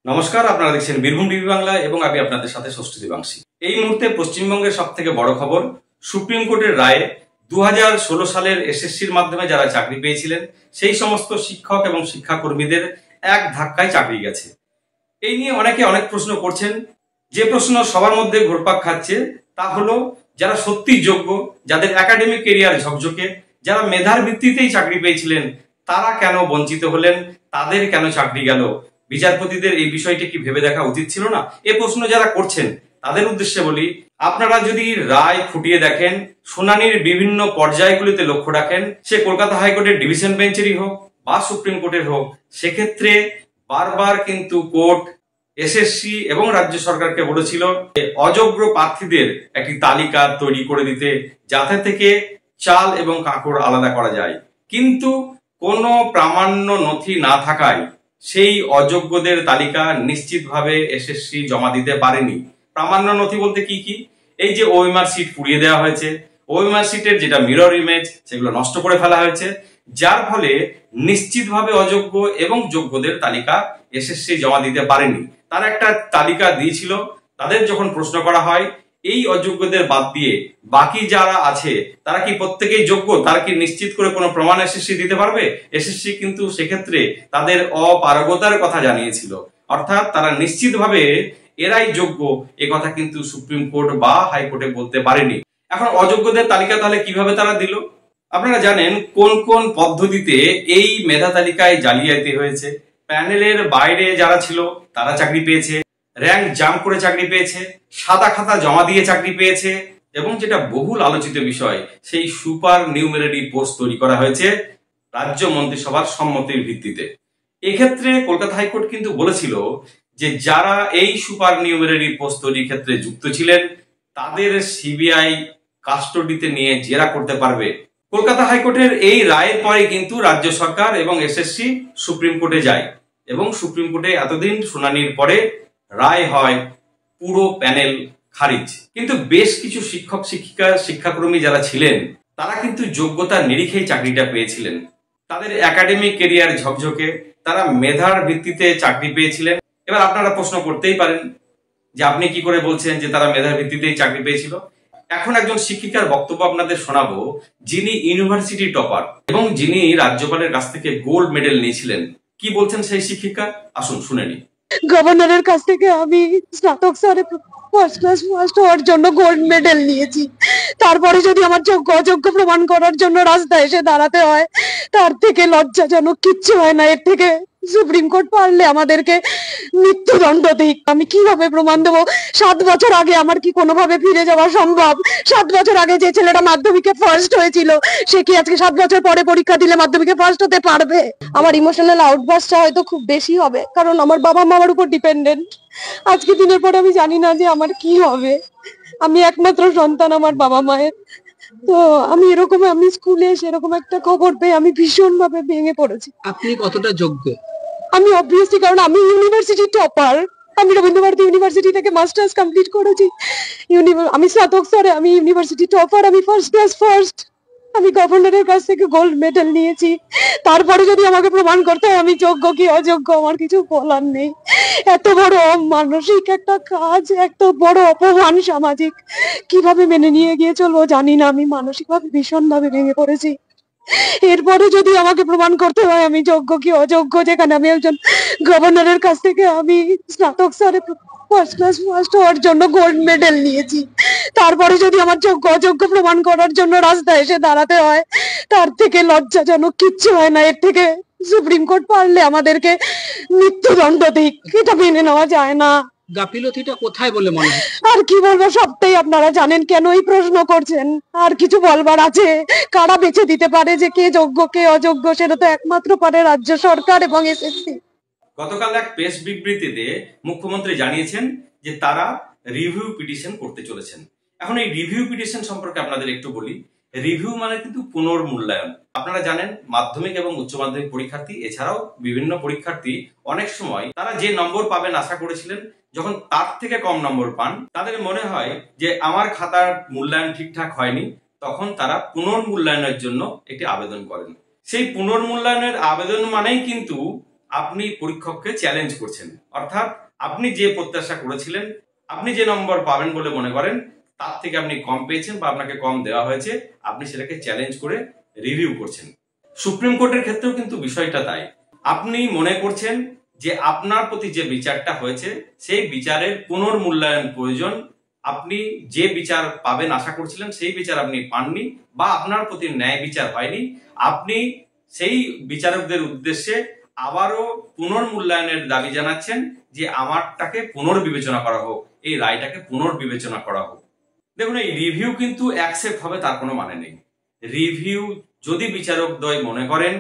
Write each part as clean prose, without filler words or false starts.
নমস্কার, আপনারা দেখছেন বীরভূম টিভি বাংলা এবং আমি আপনাদের সাথে ষষ্ঠী দেবাংশী। এই মুহূর্তে পশ্চিমবঙ্গের সব থেকে বড় খবর, সুপ্রিম কোর্টের রায়ে 2016 সালের এসএসসির মাধ্যমে যারা চাকরি পেয়েছিলেন সেই সমস্ত শিক্ষক এবং শিক্ষাকর্মীদের এক ধাক্কায় চাকরি গেছে। এই নিয়ে অনেকে অনেক প্রশ্ন করছেন। যে প্রশ্ন সবার মধ্যে ঘুরপাক খাচ্ছে তা হলো, যারা সত্যি যোগ্য, যাদের একাডেমিক কেরিয়ার ঝকঝকে, যারা মেধার ভিত্তিতেই চাকরি পেয়েছিলেন, তারা কেন বঞ্চিত হলেন, তাদের কেন চাকরি গেল? বিচারপতিদের এই বিষয়টি কি ভেবে দেখা উচিত ছিল না? এ প্রশ্ন যারা করছেন তাদের উদ্দেশ্যে বলি, আপনারা যদি রায় খুঁটিয়ে দেখেন, শুনানির বিভিন্ন পর্যায়গুলিতে লক্ষ্য রাখেন, সে কলকাতা হাইকোর্টের ডিভিশন বেঞ্চেরই হোক বা সুপ্রিম কোর্টের হোক, সেক্ষেত্রে বারবার কিন্তু কোর্ট এসএসসি এবং রাজ্য সরকারকে বলেছিল যে অযোগ্য প্রার্থীদের একটি তালিকা তৈরি করে দিতে, যাতে থেকে চাল এবং কাঁকড় আলাদা করা যায়। কিন্তু কোনো প্রামাণ্য নথি না থাকায় সেই অযোগ্যদের তালিকা নিশ্চিতভাবে এসএসসি জমা দিতে পারেনি। প্রামাণ্য নথি বলতে কি কি? এই যে ওএমআর শিট পুড়িয়ে দেওয়া হয়েছে, ওএমআর শিটের যেটা মিরর ইমেজ সেগুলো নষ্ট করে ফেলা হয়েছে, যার ফলে নিশ্চিতভাবে অযোগ্য এবং যোগ্যদের তালিকা এসএসসি জমা দিতে পারেনি। তারা একটা তালিকা দিয়েছিল, তাদের যখন প্রশ্ন করা হয় এই অযোগ্যদের বাদ দিয়ে বাকি যারা আছে তারা কি প্রত্যেকেই যোগ্য, তারা কি নিশ্চিত করে কোনো প্রমাণ এসএসসি দিতে পারবে? এসএসসি কিন্তু সেক্ষেত্রে তাদের অপারগতার কথা জানিয়েছিল, অর্থাৎ তারা নিশ্চিতভাবে এরাই যোগ্য এ কথা কিন্তু সুপ্রিম কোর্ট বা হাইকোর্টে বলতে পারেনি। এখন অযোগ্যদের তালিকা তাহলে কিভাবে তারা দিল? আপনারা জানেন কোন কোন পদ্ধতিতে এই মেধা তালিকায় জালিয়াতি হয়েছে। প্যানেলের বাইরে যারা ছিল তারা চাকরি পেয়েছে, র্যাঙ্ক জাম্প করে চাকরি পেয়েছে, সাদা খাতা জমা দিয়ে চাকরি পেয়েছে, এবং যেটা বহুল আলোচিত বিষয়, সেই সুপার নিউমেরারি পোস্ট তৈরি করা হয়েছে রাজ্য মন্ত্রিসভার সম্মতির ভিত্তিতে। এক্ষেত্রে কলকাতা হাইকোর্ট কিন্তু বলেছিল যে যারা এই সুপার নিউমেরারি পোস্ট তৈরির ক্ষেত্রে যুক্ত ছিলেন তাদের সিবিআই কাস্টডিতে নিয়ে জেরা করতে পারবে। কলকাতা হাইকোর্টের এই রায়ের পরে কিন্তু রাজ্য সরকার এবং এসএসসি সুপ্রিম কোর্টে যায় এবং সুপ্রিম কোর্টে এতদিন শুনানির পরে রায় হয় পুরো প্যানেল খারিজ। কিন্তু বেশ কিছু শিক্ষক শিক্ষিকা শিক্ষাকর্মী যারা ছিলেন তারা কিন্তু যোগ্যতার নিরিখেই চাকরিটা পেয়েছিলেন। তাদের একাডেমিক কেরিয়ার ঝকঝকে, তারা মেধার ভিত্তিতে চাকরি পেয়েছিলেন। এবার আপনারা প্রশ্ন করতেই পারেন যে আপনি কি করে বলছেন যে তারা মেধার ভিত্তিতেই চাকরি পেয়েছিল? এখন একজন শিক্ষিকার বক্তব্য আপনাদের শোনাবো, যিনি ইউনিভার্সিটি টপার এবং যিনি রাজ্যপালের কাছ থেকে গোল্ড মেডেল নিয়েছিলেন। কি বলছেন সেই শিক্ষিকা, আসুন শুনে নিই। গভর্নরের কাছ থেকে আমি স্নাতক স্তরে ফার্স্ট ক্লাস ফার্স্ট হওয়ার জন্য গোল্ড মেডেল নিয়েছি। তারপরে যদি আমার যোগ্য অযোগ্য প্রমাণ করার জন্য রাস্তায় এসে দাঁড়াতে হয়, তার থেকে লজ্জাজনক কিচ্ছু হয় না। এর থেকে সুপ্রিম কোর্ট পারলে আমাদেরকে মৃত্যুদণ্ড দিক। আমি কিভাবে প্রমাণ দেবো? 7 বছর আগে আমার কি কোনোভাবে ফিরে যাওয়া সম্ভব? 7 বছর আগে যে ছেলেটা মাধ্যমিকে ফার্স্ট হয়েছিল সে কি আজকে 7 বছর পরে পরীক্ষা দিলে মাধ্যমিকে ফার্স্ট হতে পারবে? আমার ইমোশনাল আউটবার্স্টটা হয়তো খুব বেশি হবে, কারণ আমার বাবা মা আমার উপর ডিপেন্ডেন্ট। আজকে দিনের পর আমি জানি না যে আমার কি হবে। আমি একমাত্র সন্তান আমার বাবা মায়ের। তো আমি স্কুলে সেরকম একটা খবর পেয়ে আমি ভীষণ ভাবে ভেঙে পড়েছি। আপনি কতটা যোগ্য? আমি অবভিয়াসলি, কারণ আমি ইউনিভার্সিটি টপার। আমি রবীন্দ্রভারতী ইউনিভার্সিটি থেকে মাস্টার্স কমপ্লিট করেছি। আমি স্নাতক স্তরে আমি ইউনিভার্সিটি টপার, আমি ফার্স্ট ক্লাস ফার্স্ট। আমি গভর্নরের কাছ থেকে গোল্ড মেডেল নিয়েছি। তারপরে যদি আমাকে প্রমাণ করতে হয় আমি যোগ্য কি অযোগ্য, আমার কিছু বলার নেই। এত বড় মানসিক একটা কাজ, এত বড় অপমান সামাজিক, কিভাবে মেনে নিয়ে গিয়ে চলবো জানি না। আমি মানসিকভাবে ভীষণ ভাবে ভেঙে পড়েছি। এরপরে যদি আমাকে প্রমাণ করতে হয় আমি যোগ্য কি অযোগ্য, যেখানে আমি একজন গভর্নরের কাছ থেকে আমি স্নাতক স্তরে ফার্স্ট ক্লাস ফার্স্ট হওয়ার জন্য গোল্ড মেডেল নিয়েছি, তারপরে যদি আমার যোগ্য অযোগ্য প্রমাণ করার জন্য রাস্তায় এসে দাঁড়াতে হয়, তার থেকে লজ্জাজনক কিচ্ছু হয় না। এর থেকে সুপ্রিম কোর্ট পারলে আমাদেরকে মৃত্যুদণ্ড দিক। এটা মেনে নেওয়া যায় না। গাফিলতিটা কোথায় বলে মনে হয়? আর কি বলবো, সবটাই আপনারা জানেন। কেন এই প্রশ্ন করছেন? আর কিছু বলবার আছে? কারা বেছে দিতে পারে যে কে যোগ্য কে অযোগ্য? সেটা তো একমাত্র পারে রাজ্য সরকার এবং এসএসসি। গতকাল এক প্রেস বিবৃতিতে মুখ্যমন্ত্রী জানিয়েছেন যে তারা রিভিউ পিটিশন করতে চলেছেন। এখন এই রিভিউ পিটিশন সম্পর্কে আপনাদের একটু বলি। রিভিউ মানে কিন্তু পুনর্মূল্যায়ন। আপনারা জানেন মাধ্যমিক এবং উচ্চ মাধ্যমিক পরীক্ষার্থী এছাড়াও বিভিন্ন পরীক্ষার্থী অনেক সময় তারা যে নম্বর পাবেন আশা করেছিলেন, যখন তার থেকে কম নম্বর পান তাদের মনে হয় যে আমার খাতার মূল্যায়ন ঠিকঠাক হয়নি, তখন তারা পুনর্মূল্যায়নের জন্য একটি আবেদন করেন। সেই পুনর্মূল্যায়নের আবেদন মানেই কিন্তু আপনি পরীক্ষককে চ্যালেঞ্জ করছেন, অর্থাৎ আপনি যে প্রত্যাশা করেছিলেন, আপনি যে নম্বর পাবেন বলে মনে করেন তার থেকে আপনি কম পেয়েছেন বা আপনাকে কম দেওয়া হয়েছে, আপনি সেটাকে চ্যালেঞ্জ করে রিভিউ করছেন। সুপ্রিম কোর্টের ক্ষেত্রেও কিন্তু বিষয়টা তাই। আপনি মনে করছেন যে আপনার প্রতি যে বিচারটা হয়েছে সেই বিচারের পুনর্মূল্যায়ন প্রয়োজন, আপনি যে বিচার পাবেন আশা করছিলেন সেই বিচার আপনি পাননি বা আপনার প্রতি ন্যায় বিচার হয়নি, আপনি সেই বিচারকদের উদ্দেশ্যে আবারও পুনর্মূল্যায়নের দাবি জানাচ্ছেন যে আমারটাকে পুনর্বিবেচনা করা হোক, এই রায়টাকে পুনর্বিবেচনা করা হোক। দেখুন, এই রিভিউ কিন্তু অ্যাকসেপ্ট হবে তার কোনো মানে নেই। রিভিউ যদি বিচারকদ্বয় মনে করেন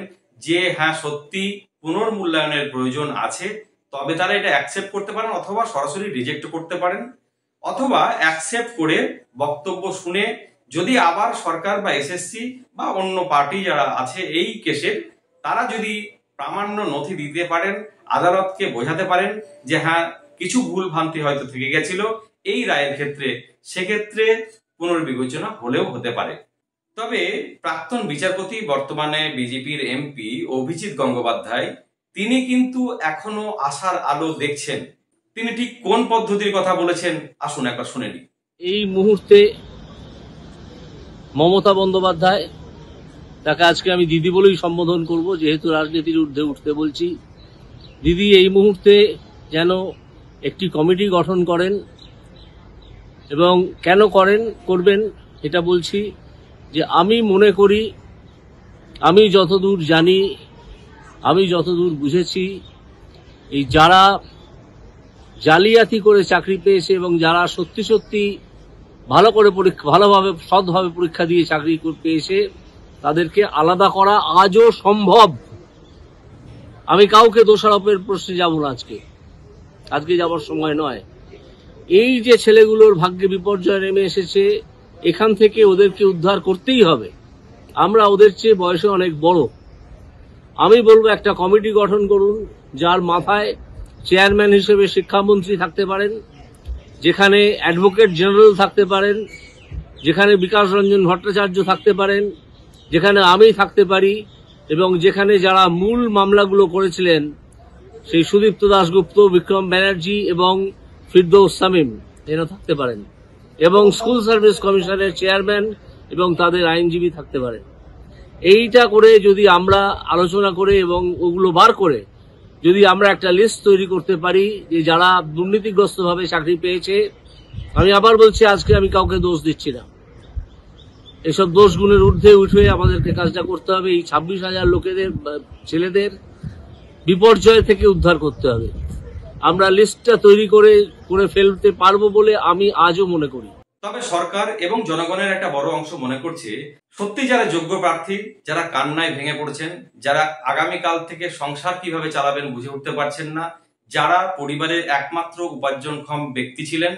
যে হ্যাঁ সত্যি পুনর্মূল্যায়নের প্রয়োজন আছে, তবে তারা এটা অ্যাকসেপ্ট করতে পারেন, অথবা সরাসরি রিজেক্ট করতে পারেন, অথবা অ্যাকসেপ্ট করে বক্তব্য শুনে যদি আবার সরকার বা এসএসসি বা অন্য পার্টি যারা আছে এই কেসের, তারা যদি প্রামাণ্য নথি দিতে পারেন, আদালতকে বোঝাতে পারেন যে হ্যাঁ কিছু ভুল ভ্রান্তি হয়তো থেকে গেছিল এই রায়ের ক্ষেত্রে, সেক্ষেত্রে পুনর্বিবেচনা হলেও হতে পারে। তবে প্রাক্তন বিচারপতি, বর্তমানে বিজেপির এমপি অভিজিৎ গঙ্গোপাধ্যায়, তিনি কিন্তু এখনো আশার আলো দেখছেন। তিনি ঠিক কোন পদ্ধতির কথা বলেছেন আসুন একবার শুনে নিই। এই মুহূর্তে মমতা বন্দ্যোপাধ্যায়, তাকে আজকে আমি দিদি বলেই সম্বোধন করব যেহেতু রাজনীতির ঊর্ধ্বে উঠতে বলছি, দিদি এই মুহূর্তে যেন একটি কমিটি গঠন করেন, এবং কেন করবেন এটা বলছি যে আমি মনে করি, আমি যতদূর জানি, আমি যতদূর বুঝেছি, এই যারা জালিয়াতি করে চাকরি পেয়েছে এবং যারা সত্যি সত্যি ভালোভাবে সৎভাবে পরীক্ষা দিয়ে চাকরি পেয়েছে, তাদেরকে আলাদা করা আজও সম্ভব। আমি কাউকে দোষারোপের প্রশ্নে যাব না, আজকে যাবার সময় নয়। এই যে ছেলেগুলোর ভাগ্যে বিপর্যয় নেমে এসেছে, এখান থেকে ওদেরকে উদ্ধার করতেই হবে। আমরা ওদের চেয়ে বয়সে অনেক বড়। আমি বলবো একটা কমিটি গঠন করুন, যার মাথায় চেয়ারম্যান হিসেবে শিক্ষামন্ত্রী থাকতে পারেন, যেখানে অ্যাডভোকেট জেনারেল থাকতে পারেন, যেখানে বিকাশ রঞ্জন ভট্টাচার্য থাকতে পারেন, যেখানে আমি থাকতে পারি, এবং যেখানে যারা মূল মামলাগুলো করেছিলেন সেই সুদীপ্ত দাশগুপ্ত, বিক্রম ব্যানার্জি এবং ফিরদৌস শামীম এরা থাকতে পারেন, এবং স্কুল সার্ভিস কমিশনের চেয়ারম্যান এবং তাদের আইনজীবী থাকতে পারেন। এইটা করে যদি আমরা আলোচনা করে এবং ওগুলো বার করে যদি আমরা একটা লিস্ট তৈরি করতে পারি যে যারা দুর্নীতিগ্রস্তভাবে চাকরি পেয়েছে, আমি আবার বলছি আজকে আমি কাউকে দোষ দিচ্ছি না, এসব দোষগুণের ঊর্ধ্বে উঠে আমাদেরকে কাজটা করতে হবে। এই 26,000 লোকেদের, ছেলেদের বিপর্যয় থেকে উদ্ধার করতে হবে। আমরা লিস্টটা তৈরি করে ফেলতে পারবো বলে আমি আজও মনে করি। তবে সরকার এবং জনগণের একটা বড় অংশ মনে করছে সত্যি যারা যোগ্য প্রার্থী, যারা কান্নায় ভেঙে পড়েছেন, যারা আগামীকাল থেকে সংসার কিভাবে চালাবেন বুঝে উঠতে পারছেন না, যারা পরিবারের একমাত্র উপার্জনক্ষম ব্যক্তি ছিলেন,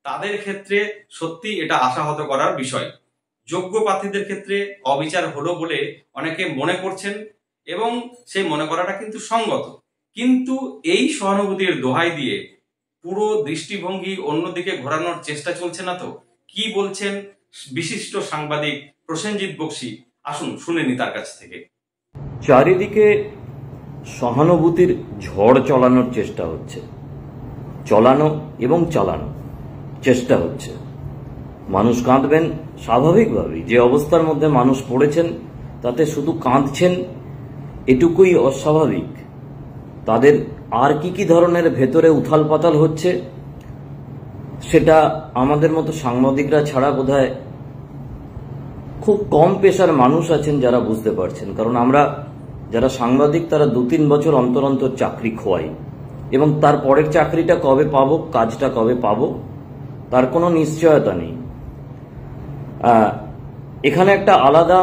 তাদের ক্ষেত্রে সত্যি এটা আশাহত করার বিষয়। যোগ্য প্রার্থীদের ক্ষেত্রে অবিচার হলো বলে অনেকে মনে করছেন, এবং সেই মনে করাটা কিন্তু সঙ্গত। কিন্তু এই সহানুভূতির দোহাই দিয়ে পুরো দৃষ্টিভঙ্গি অন্যদিকে ঘোরানোর চেষ্টা চলছে না তো? কি বলছেন বিশিষ্ট সাংবাদিক প্রসেনজিৎ বক্সী, আসুন শুনে নি তার কাছ থেকে। চারিদিকে সহানুভূতির ঝড় চালানোর চেষ্টা হচ্ছে, চালানো চেষ্টা হচ্ছে। মানুষ কাঁদবেন স্বাভাবিকভাবেই, যে অবস্থার মধ্যে মানুষ পড়েছেন তাতে শুধু কাঁদছেন এটুকুই অস্বাভাবিক। তাদের আর কি ধরনের ভেতরে উথাল পাতাল হচ্ছে সেটা আমাদের মতো সাংবাদিকরা ছাড়া বোধহয় খুব কম পেশার মানুষ আছেন যারা বুঝতে পারছেন। কারণ আমরা যারা সাংবাদিক তারা 2-3 বছর অন্তর অন্তর চাকরি খোয়াই, এবং তারপরের চাকরিটা কবে পাবো, কাজটা কবে পাবো তার কোনো নিশ্চয়তা নেই। এখানে একটা আলাদা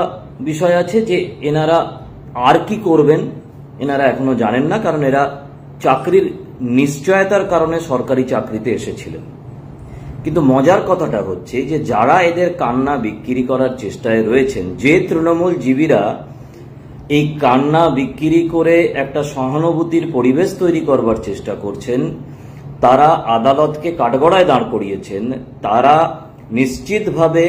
বিষয় আছে যে এনারা আর কি করবেন এনারা এখনো জানেন না, কারণ এরা চাকরির নিশ্চয়তার কারণে সরকারি চাকরিতে এসেছিলেন। কিন্তু মজার কথাটা হচ্ছে যে যারা এদের কান্না বিক্রি করার চেষ্টায় রয়েছেন, যে তৃণমূল জীবীরা এই কান্না বিক্রি করে একটা সহানুভূতির পরিবেশ তৈরি করবার চেষ্টা করছেন, তারা আদালতকে কাঠগড়ায় দাঁড় করিয়েছেন, তারা নিশ্চিতভাবে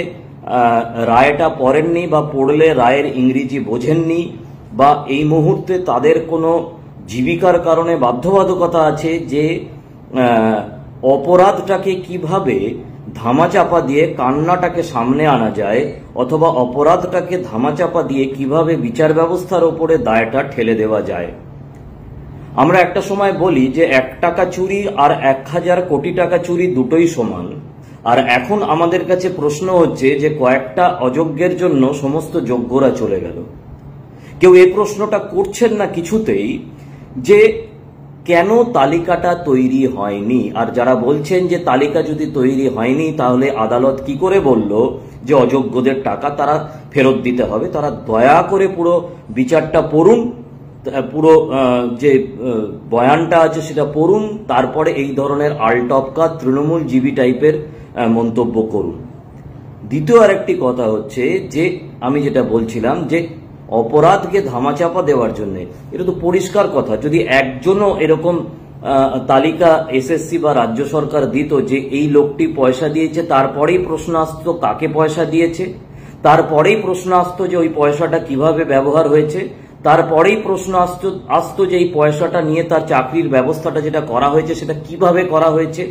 রায়টা পড়েননি বা পড়লে রায়ের ইংরেজি বোঝেননি, বা এই মুহূর্তে তাদের কোনো জীবিকার কারণে বাধ্যবাধকতা আছে যে অপরাধটাকে কিভাবে ধামাচাপা দিয়ে কান্নাটাকে সামনে আনা যায়, অথবা অপরাধটাকে ধামাচাপা দিয়ে কিভাবে বিচার ব্যবস্থার ওপরে দায়টা ঠেলে দেওয়া যায়। আমরা একটা সময় বলি যে 1 টাকা চুরি আর 1000 কোটি টাকা চুরি দুটোই সমান। আর এখন আমাদের কাছে প্রশ্ন হচ্ছে যে কয়েকটা অযোগ্যের জন্য সমস্ত যোগ্যরা চলে গেল। কেউ এই প্রশ্নটা করছেন না কিছুতেই যে কেন তালিকাটা তৈরি হয়নি। আর যারা বলছেন যে তালিকা যদি তৈরি হয়নি তাহলে আদালত কি করে বলল যে অযোগ্যদের টাকা তারা ফেরত দিতে হবে, তারা দয়া করে পুরো বিচারটা পড়ুন, পুরো যে বয়ানটা আছে সেটা পড়ুন, তারপরে এই ধরনের আলটপকা তৃণমূল জীবী টাইপের মন্তব্য করুন। দ্বিতীয় আরেকটি কথা হচ্ছে যে আমি যেটা বলছিলাম যে অপরাধকে ধামাচাপা দেওয়ার জন্য, এটা তো পরিষ্কার কথা, যদি একজনও এরকম তালিকা এসএসসি বা রাজ্য সরকার দিত যে এই লোকটি পয়সা দিয়েছে, তারপরেই প্রশ্ন আসতো কাকে পয়সা দিয়েছে, তারপরেই প্রশ্ন আসতো যে ওই পয়সাটা কিভাবে ব্যবহার হয়েছে, তারপরেই প্রশ্ন আসতো যে এই পয়সাটা নিয়ে তার চাকরির ব্যবস্থাটা যেটা করা হয়েছে সেটা কিভাবে করা হয়েছে,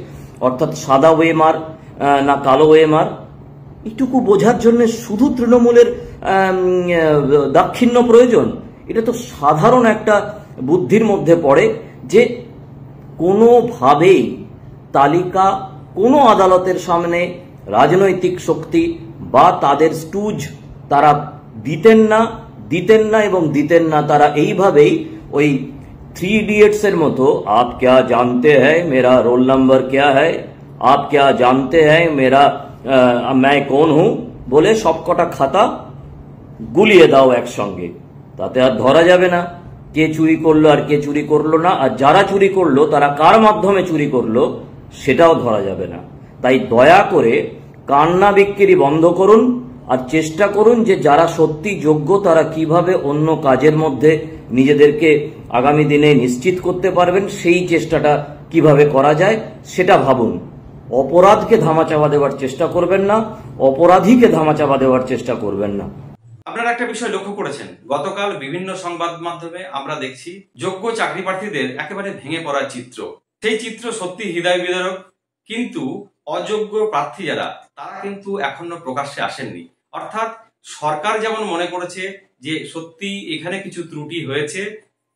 অর্থাৎ সাদা ওয়েমার না কালো ওয়েমার। এইটুকু বোঝার জন্য শুধু তৃণমূলের দাক্ষিণ্য প্রয়োজন? এটা তো সাধারণ একটা বুদ্ধির মধ্যে পড়ে যে কোনোভাবেই তালিকা কোনো আদালতের সামনে রাজনৈতিক শক্তি বা তাদের স্টুজ তারা দিতেন না এবং দিতেন না। তারা এইভাবেই ওই 3 ইডিয়টস এর মতো আপ ক্যা জানতে হ্যায় মেরা রোল নাম্বার ক্যা হ্যায়, আপ ক্যা জানতে হ্যায় মেরা मैं कौन हूं বলে সবকটা খাতা গুলিয়ে দাও একসঙ্গে, তাতে আর ধরা যাবে না কে চুরি করলো আর কে চুরি করলো না, আর যারা চুরি করলো তারা কার মাধ্যমে চুরি করলো সেটাও ধরা যাবে না। তাই দয়া করে কান্না বিক্রি বন্ধ করুন আর চেষ্টা করুন যে যারা সত্যি যোগ্য তারা কিভাবে অন্য কাজের মধ্যে নিজেদেরকে আগামী দিনে নিশ্চিত করতে পারবেন, সেই চেষ্টাটা কিভাবে করা যায় সেটা ভাবুন। অপরাধকে ধামাচাপা দেওয়ার চেষ্টা করবেন না, অপরাধীকে ধামাচাপা দেওয়ার চেষ্টা করবেন না। আপনারা একটা বিষয় লক্ষ্য করেছেন, গতকাল বিভিন্ন সংবাদ মাধ্যমে আমরা দেখছি যোগ্য চাকরি প্রার্থীদের একেবারে ভেঙে পড়ার চিত্র। সেই চিত্র সত্যি হৃদয় বিদারক, কিন্তু অযোগ্য প্রার্থী যারা তারা কিন্তু এখনো প্রকাশ্যে আসেননি। অর্থাৎ সরকার যেমন মনে করেছে যে সত্যি এখানে কিছু ত্রুটি হয়েছে,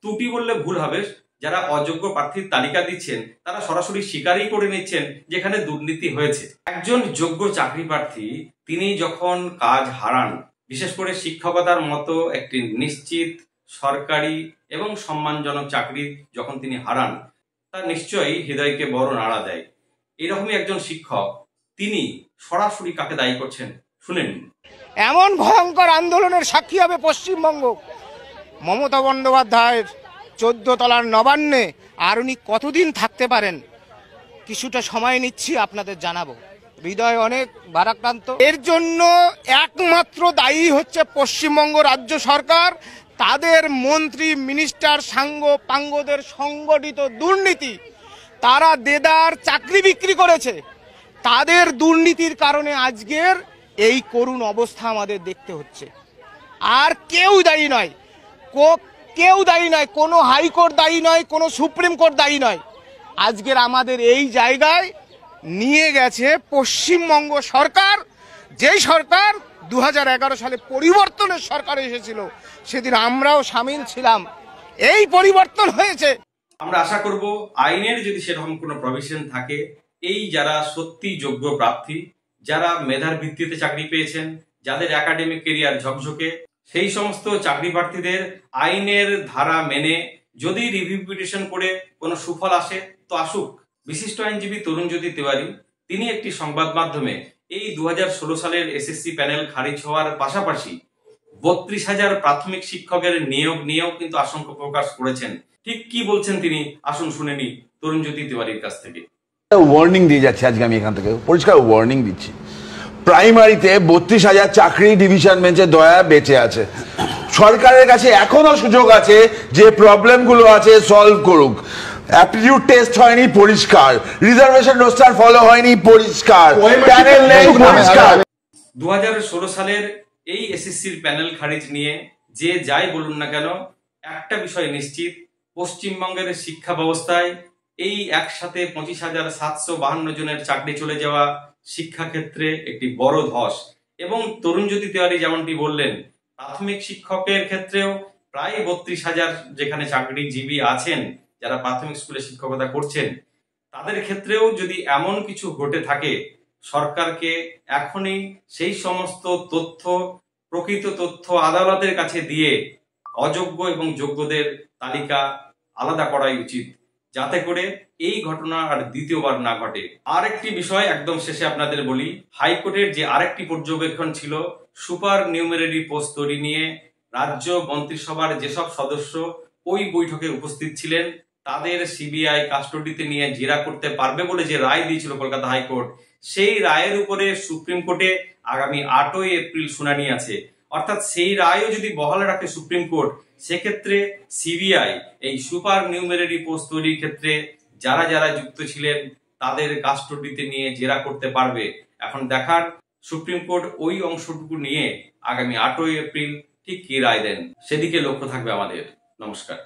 ত্রুটি বললে ভুল হবে, যারা অযোগ্য প্রার্থীর তালিকা দিচ্ছেন তারা সরাসরি স্বীকারই করে নিচ্ছেন যেখানে দুর্নীতি হয়েছে। একজন যোগ্য চাকরি প্রার্থী তিনি যখন কাজ হারান, বিশেষ করে শিক্ষকতার মতো একটি নিশ্চিত সরকারি এবং সম্মানজনক চাকরি যখন তিনি হারান, তার নিশ্চয়ই হৃদয়কে বড় নাড়া দেয়। এরকমই একজন শিক্ষক, তিনি সরাসরি কাকে দায়ী করছেন শুনেন। এমন ভয়ঙ্কর আন্দোলনের সাক্ষী হবে পশ্চিমবঙ্গ। মমতা বন্দ্যোপাধ্যায়ের 14 তলার নবান্নে আর উনি কতদিন থাকতে পারেন কিছুটা সময় নিচ্ছি আপনাদের জানাবো। হৃদয় অনেক ভারাক্রান্ত। এর জন্য একমাত্র দায়ী হচ্ছে পশ্চিমবঙ্গ রাজ্য সরকার, তাদের মন্ত্রী মিনিস্টার সাঙ্গ পাঙ্গদের সংগঠিত দুর্নীতি। তারা দেদার চাকরি বিক্রি করেছে, তাদের দুর্নীতির কারণে আজকের এই করুণ অবস্থা আমাদের দেখতে হচ্ছে। আর কেউ দায়ী নয়, কেউ দায়ী নয়, কোনো হাইকোর্ট দায়ী নয়, কোনো সুপ্রিম কোর্ট দায়ী নয়। আজকের আমাদের এই জায়গায় নিয়ে গেছে পশ্চিমবঙ্গ সরকার, যেই সরকার 2011 সালে পরিবর্তনের সরকার এসেছিল, সেদিন আমরাও সামিল ছিলাম। এই পরিবর্তন হয়েছে। আমরা আশা করব আইনের যদি সেরকম কোনো প্রভিশন থাকে, এই যারা সত্যি যোগ্য প্রার্থী, যারা মেধার ভিত্তিতে চাকরি পেয়েছেন, যাদের একাডেমিক কেরিয়ার ঝকঝকে, সেই সমস্ত চাকরি প্রার্থীদের আইনের ধারা মেনে যদি রিভিউ পিটিশন করে কোনো সুফল আসে তো আসুক। বিশিষ্ট আইনজীবী তরুণজ্যোতি তিওয়ারি তিনি একটি সংবাদ মাধ্যমে এই 2016 সালের এসএসসি প্যানেল খারিজ হওয়ার পাশাপাশি 32,000 প্রাথমিক শিক্ষকের নিয়োগ নিয়েও কিন্তু আশঙ্কা প্রকাশ করেছেন। ঠিক কি বলছেন তিনি, আসুন শুনে নি তরুণজ্যোতি তিওয়ারির কাছ থেকে। ওয়ার্নিং দিয়ে যাচ্ছে, আজকে আমি এখান থেকে পরিষ্কার ওয়ার্নিং দিচ্ছি। প্রাইমারিতে 32,000 চাকরি ডিভিশন বেঞ্চে দয়া বেঁচে আছে। সরকারের কাছে এখনো সুযোগ আছে যে প্রবলেমগুলো আছে সলভ করুক। অ্যাপটিটিউড টেস্ট হয়নি পরিষ্কার, রিজার্ভেশন রোস্টার ফলো হয়নি পরিষ্কার, প্যানেল নেই পরিষ্কার। 2016 সালের এই এসএসসির প্যানেল খারিজ নিয়ে যে যাই বলুন না কেন, একটা বিষয় নিশ্চিত, পশ্চিমবঙ্গের শিক্ষা ব্যবস্থায় এই একসাথে 25,752 জনের চাকরি চলে যাওয়া শিক্ষাক্ষেত্রে একটি বড় ধস। এবং তরুণজ্যোতি তেওয়ারি যেমনটি বললেন, প্রাথমিক শিক্ষকের ক্ষেত্রেও প্রায় 32,000 যেখানে চাকরিজীবী আছেন যারা প্রাথমিক স্কুলে শিক্ষকতা করছেন, তাদের ক্ষেত্রেও যদি এমন কিছু ঘটে থাকে, সরকারকে এখনই সেই সমস্ত তথ্য, প্রকৃত তথ্য আদালতের কাছে দিয়ে অযোগ্য এবং যোগ্যদের তালিকা আলাদা করাই উচিত, যাতে করে এই ঘটনা আর দ্বিতীয়বার না ঘটে। আরেকটি বিষয় একদম শেষে আপনাদের বলি, হাইকোর্টের যে আরেকটি পর্যবেক্ষণ ছিল সুপার নিউমেরারি পোস্ট তৈরি নিয়ে, রাজ্য মন্ত্রিসভার যেসব সদস্য ওই বৈঠকে উপস্থিত ছিলেন তাদের সিবিআই কাস্টডিতে নিয়ে জেরা করতে পারবে বলে যে রায় দিয়েছিল কলকাতা হাইকোর্ট, সেই রায়ের উপরে সুপ্রিম কোর্টে আগামী 8ই এপ্রিল শুনানি আছে। অর্থাৎ সেই রায়ও যদি বহাল রাখে সুপ্রিম কোর্ট, সেক্ষেত্রে সিবিআই এই সুপার নিউমেরারি পোস্ট তৈরির ক্ষেত্রে যারা যারা যুক্ত ছিলেন তাদের কাস্টডিতে নিয়ে জেরা করতে পারবে। এখন দেখার সুপ্রিম কোর্ট ওই অংশটুকু নিয়ে আগামী 8ই এপ্রিল ঠিক কি রায় দেন, সেদিকে লক্ষ্য থাকবে আমাদের। নমস্কার।